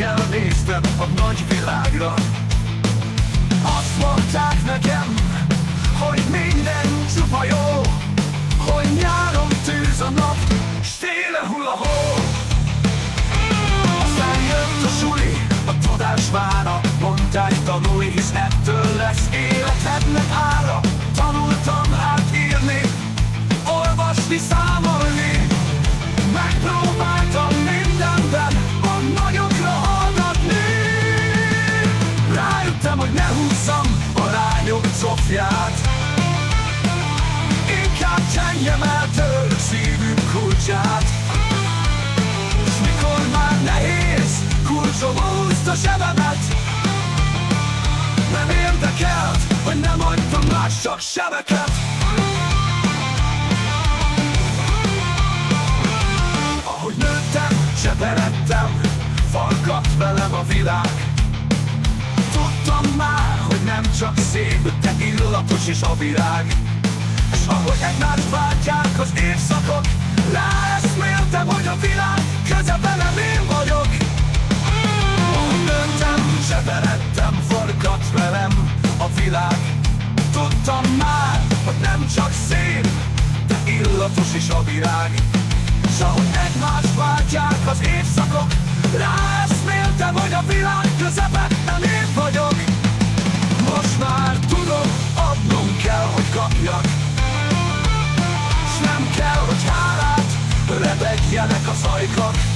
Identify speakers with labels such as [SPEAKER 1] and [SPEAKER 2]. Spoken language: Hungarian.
[SPEAKER 1] kell néztem a nagy világra. Azt mondták nekem, hogy minden csupa jó, hogy nyáron tűz a nap, s télen hull a hó. Aztán jött a suli, a tudás vára, mondták tanulj, hisz ettől lesz életednek ára. Tanultam átírni, olvasni, számolni, megpróbáltam mindenben a nagyokra hallgatni. Rájöttem, hogy ne húzzam a lányok zofját, inkább csenjem el tőle szívünk kulcsát. S mikor már nehéz, kulcsom húzd a sebemet, nem érdekelt, hogy nem hagytam más, csak sebeket. Ahogy nőttem, seperedtem, farkadt velem a világ. Tudtam már, hogy nem csak szép, de illatos is a virág. És ahogy egymást váltják az évszakok, ráeszméltem, hogy a világ közepén nem én vagyok. Ahogy nőttem, seperedtem, farkadt velem a világ. Tudtam már, hogy nem csak szép, de illatos is a virág. És ahogy egymást váltják az évszakok, ráeszméltem, hogy a világ közepén nem én vagyok. Most már tudom, adnom kell, hogy kapjak, s nem kell, hogy hálát rebegjenek az ajkak.